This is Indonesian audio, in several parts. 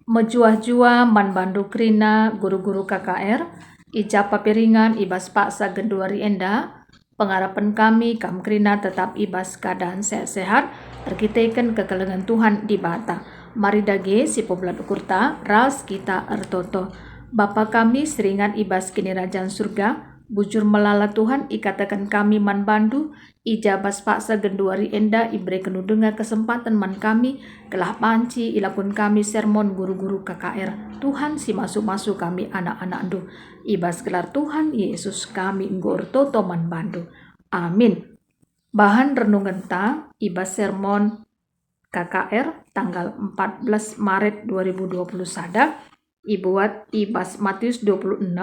Mejuah-jua man bandu krina guru-guru KKR, ija papiringan ibas paksa genduari enda, pengharapan kami kam krina tetap ibas keadaan sehat-sehat, terkitaikan kekelengan Tuhan di bata. Mari dage si poblat ukurta, ras kita ertoto. Bapa kami seringan ibas kini rajaan surga, bujur melala Tuhan ikatakan kami man bandu, ijabas paksa genduari enda ibre kenudunga kesempatan man kami kelah panci ilapun kami sermon guru-guru KKR. Tuhan si masuk-masuk kami anak-anak andu. Ibas gelar Tuhan Yesus kami nggur toto man bandu. Amin. Bahan renungan ta ibas sermon KKR tanggal 14 Maret 2020 sada ibuat ibas Matius 26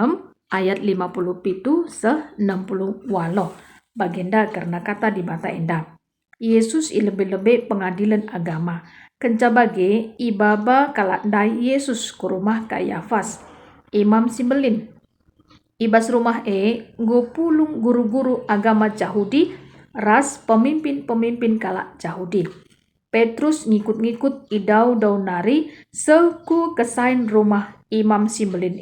ayat 57 se 60 walo. Bagenda karena kata di bata enda. Yesus lebih-lebih pengadilan agama. Kencabage ibaba kalak dai Yesus ke rumah Kayafas. Imam Simbelin. Ibas rumah gopulung guru-guru agama Yahudi ras pemimpin-pemimpin kalak Yahudi. Petrus ngikut-ngikut idau-dau nari seku kesain rumah Imam Simbelin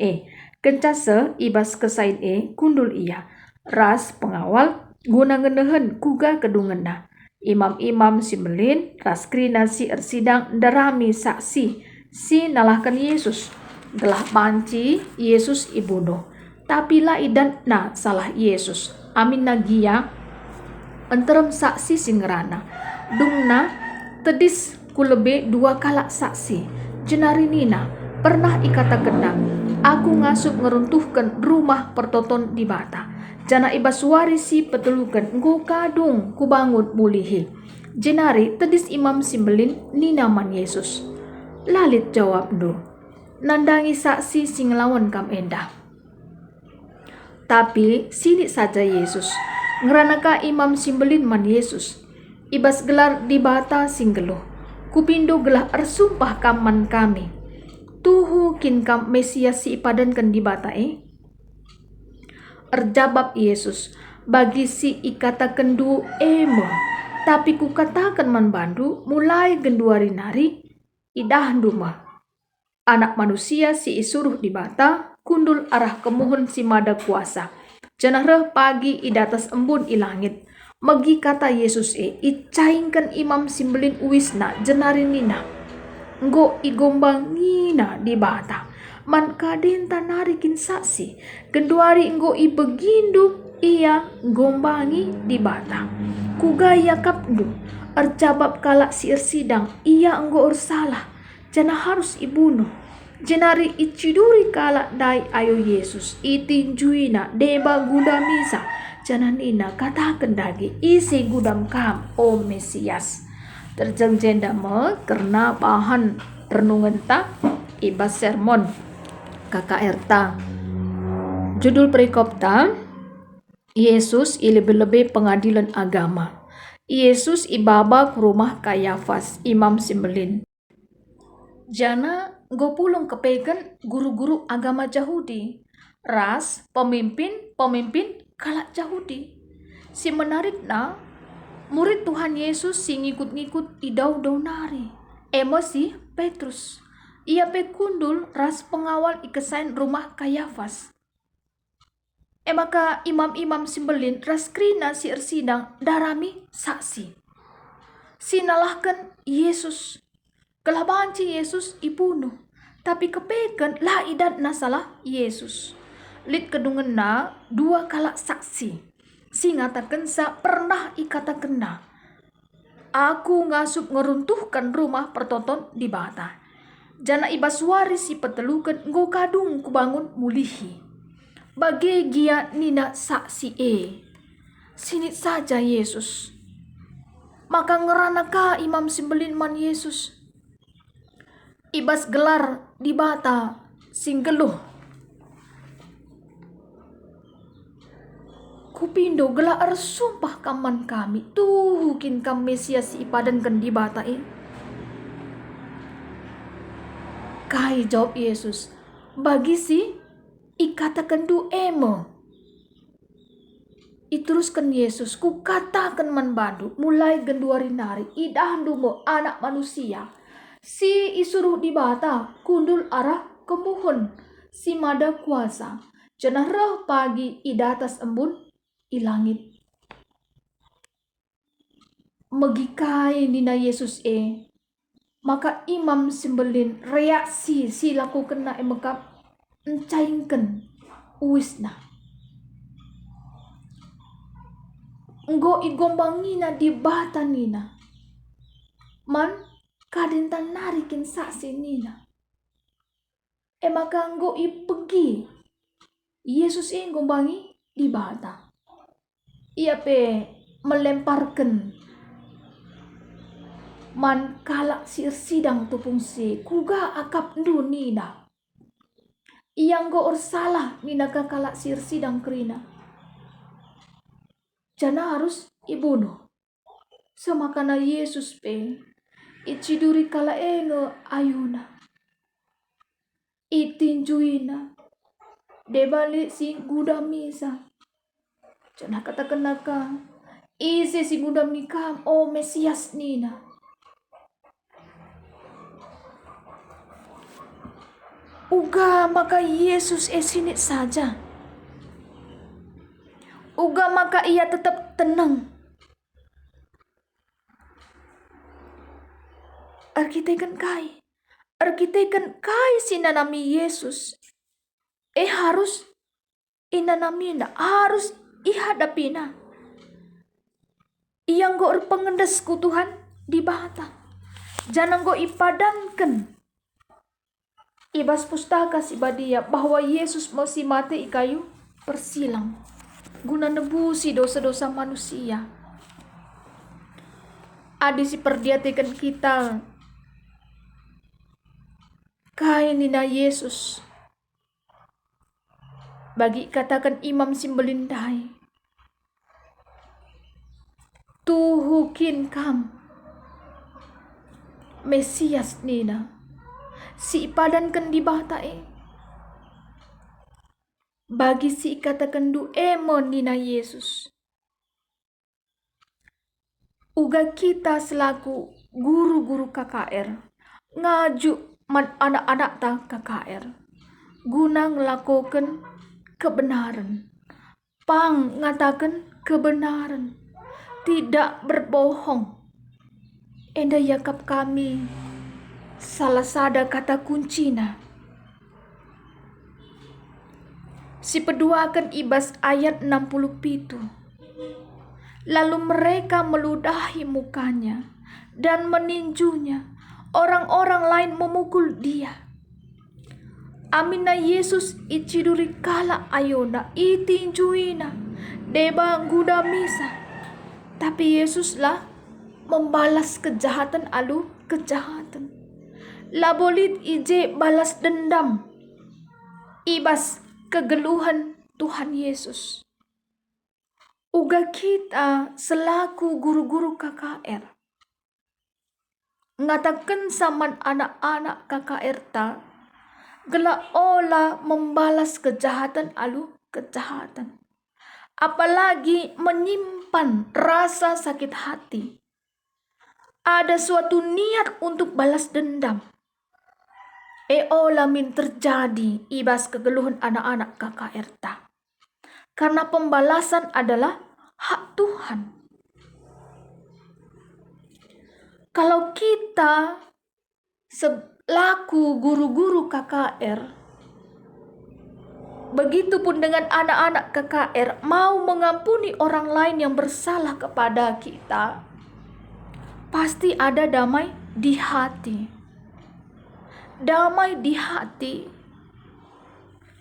Kencase ibas kesain kundul ia. Ras pengawal guna ngenehen kuga kedungena. Imam-imam Simbelin ras krina si ersidang darami saksi si nalahkan Yesus. Gelah banci Yesus ibunuh. Tapi la idan na salah Yesus. Amin nagia enterem saksi singerana. Dungna tedis kulebe 2 kalak saksi. Jenari nina pernah ikata kendang. Aku ngasup ngeruntuhkan rumah pertoton di bata. Jana ibas warisi petelukan engko kadung kubangun mulihi. Jenari tedis Imam Simbelin nina man Yesus. Lalit jawab do. Nandangi saksi sing lawan kam endah. Tapi sini saja Yesus. Ngeranaka Imam Simbelin man Yesus. Ibas gelar di bata sing geluh. Kupindo gelah ersumpah kaman kami. Tuhu kin kam Mesias si ipadankan di bata Erjabab Yesus. Bagi si ikata kendu emo. Tapi ku katakan man bandu mulai genduari nari idah duma. Anak manusia si isuruh di bata kundul arah kemuhun si mada kuasa. Janareh pagi idatas embun ilangit. Megi kata Yesus icaingkan Imam Simbelin uwisna jenari nina. Nggo igombang ngina di bata. Man kaden tanarikin saksi. Genduari nggo ibegindu ia gombangi di bata. Kugaya kapdu. Erjabab kalak si ersidang ia nggo ersalah. Jana harus ibunuh. Jenari iciduri kalak dai ayo Yesus. Itinjuina deba gunda misa. Jananina katakan dagi isi gudam kam o Mesias. Terjengjenda me karena bahan renungan ta ibas sermon KKR ta. Judul perikop ta Yesus lebih-lebih pengadilan agama. Yesus ibaba ke rumah Kayafas Imam Simbelin. Jana gopulung kepegan guru-guru agama Yahudi. Ras pemimpin kalak Yahudi. Si menarik na murid Tuhan Yesus si ngikut-ngikut idau-dau nari. Emosi Petrus. Ia pekundul ras pengawal ikesain rumah Kayafas. Maka imam-imam Simbelin ras krina si ersidang darami saksi. Sinalahkan Yesus. Kelah banci Yesus ibunuh. Tapi kepekan lah idat na salah Yesus. Lit kedungan na 2 kalak saksi. Si ngatakan sa pernah ikatakan na. Aku ngasup ngeruntuhkan rumah pertoton di bata. Jana ibas waris si petelukan nggo kadung kubangun mulihi. Bagi gia nina saksi Sini saja Yesus. Maka ngeranaka Imam Simbelin man Yesus. Ibas gelar di bata sing geluh. Kupindo gelar sumpah kaman kami. Tuhukin kam Mesias ipadankan di bata Kai jawab Yesus. Bagi si ikatakan du emo. Iteruskan Yesus. Ku katakan man bandu mulai genduari nari. Idahan dumo anak manusia. Si isuruh di bata, kundul arah kemuhun, si mada kuasa. Cenah reh pagi i datas embun, i langit. Megikai nina Yesus maka imam simbelin reaksi si laku kena mekap encaingken uwisna. Nggo igombangina di bata nina. Man kadintan narikin saksi nina. Maka nggo pergi. Yesus gombangi di bata. Ia melemparkan man kalak sir sidang tupung si kuga akap ndu nina. Ia nggo salah nina kalak sir sidang kerina. Jana harus ibunuh. Semakana Yesus iciduri kala ayuna. Itinjuina. Debalik si guda misa. Jana katakan naka. Isi si guda mikam Mesias nina. Uga maka Yesus sinit saja. Uga maka ia tetap tenang. Arkitekan kai sinanami Yesus. Harus inanamina, harus ihadapina. Ia nggo pengendesku Tuhan di bata. Jangan nggo ipadankan. Ibas pustaka si badia bahwa Yesus masih mati i kayu persilang. Guna nebusi dosa-dosa manusia. Adi si perdiatikan kita. Kainina Yesus. Bagi katakan imam simbelindai. Tuhukin kam. Mesias nina. Si ipadankan di bata bagi si katakan du emon nina Yesus. Uga kita selaku guru-guru KKR ngaju anak-anak ta KKR guna ngelakukan kebenaran, ngatakan kebenaran, tidak berbohong. Enda yakap kami salah sada kata kuncina. Si peduakan ibas ayat 67. Lalu mereka meludahi mukanya dan meninjunya. Orang-orang lain memukul dia. Amina Yesus iciduri kala ayona itinjuina deba guda misa. Tapi Yesuslah membalas kejahatan alu kejahatan. Labolit ije balas dendam. Ibas kegeluhan Tuhan Yesus. Uga kita selaku guru-guru KKR. Ngatakan sama anak-anak KKR ta. Gela ola membalas kejahatan alu kejahatan. Apalagi menyimpan rasa sakit hati. Ada suatu niat untuk balas dendam. Ola min terjadi ibas kegeluhan anak-anak KKR ta. Karena pembalasan adalah hak Tuhan. Kalau kita selaku guru-guru KKR, begitupun dengan anak-anak KKR mau mengampuni orang lain yang bersalah kepada kita, pasti ada damai di hati. Damai di hati.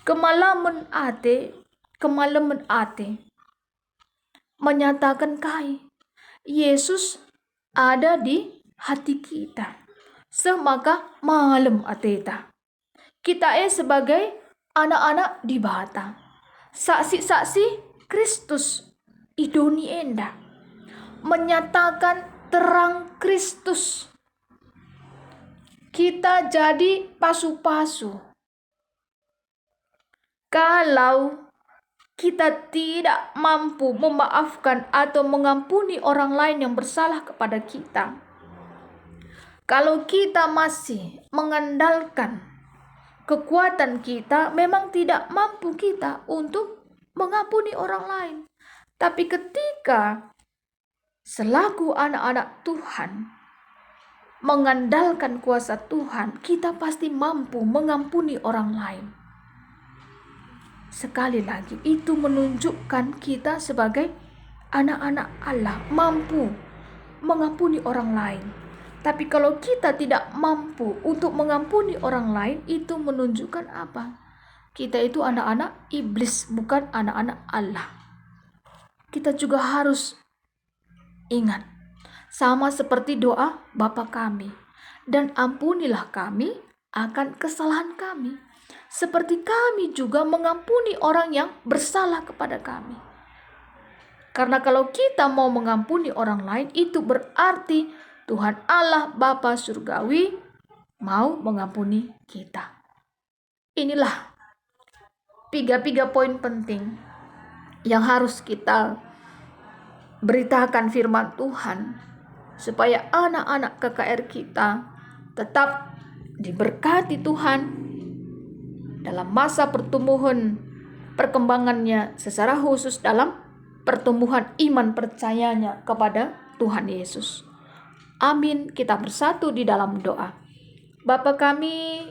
Kemalaman ate menyatakan Yesus ada di hati kita. Semaka malam ateta. Kita sebagai anak-anak di bata. Saksi-saksi Kristus idoni enda. Menyatakan terang Kristus. Kita jadi pasu-pasu. Kalau kita tidak mampu memaafkan atau mengampuni orang lain yang bersalah kepada kita, Kalau kita masih mengandalkan kekuatan kita, memang tidak mampu kita untuk mengampuni orang lain. Tapi ketika selaku anak-anak Tuhan mengandalkan kuasa Tuhan, kita pasti mampu mengampuni orang lain. Sekali lagi, itu menunjukkan kita sebagai anak-anak Allah mampu mengampuni orang lain. Tapi kalau kita tidak mampu untuk mengampuni orang lain, itu menunjukkan apa? Kita itu anak-anak iblis, bukan anak-anak Allah. Kita juga harus ingat, sama seperti doa Bapa kami, dan ampunilah kami akan kesalahan kami, seperti kami juga mengampuni orang yang bersalah kepada kami. Karena kalau kita mau mengampuni orang lain, itu berarti Tuhan Allah Bapa Surgawi mau mengampuni kita. Inilah tiga poin penting yang harus kita beritakan firman Tuhan, supaya anak-anak KKR kita tetap diberkati Tuhan dalam masa pertumbuhan perkembangannya, secara khusus dalam pertumbuhan iman percayanya kepada Tuhan Yesus. Amin. Kita bersatu di dalam doa. Bapa kami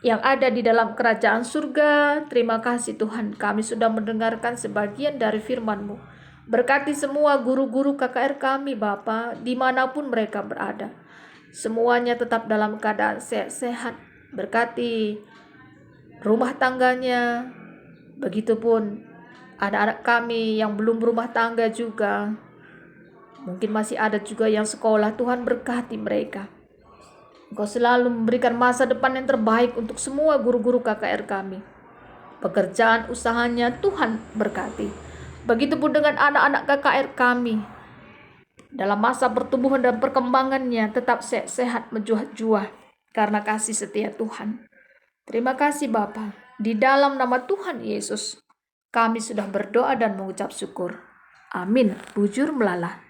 yang ada di dalam kerajaan surga, terima kasih Tuhan, kami sudah mendengarkan sebagian dari firman-Mu. Berkati semua guru-guru KKR kami Bapa, dimanapun mereka berada. Semuanya tetap dalam keadaan sehat. Berkati rumah tangganya. Begitupun anak-anak kami yang belum berumah tangga juga. Mungkin masih ada juga yang sekolah. Tuhan berkati mereka. Engkau selalu memberikan masa depan yang terbaik untuk semua guru-guru KKR kami. Pekerjaan usahanya Tuhan berkati. Begitupun dengan anak-anak KKR kami. Dalam masa pertumbuhan dan perkembangannya tetap sehat menjuah-juah karena kasih setia Tuhan. Terima kasih Bapa. Di dalam nama Tuhan Yesus kami sudah berdoa dan mengucap syukur. Amin. Bujur melalah.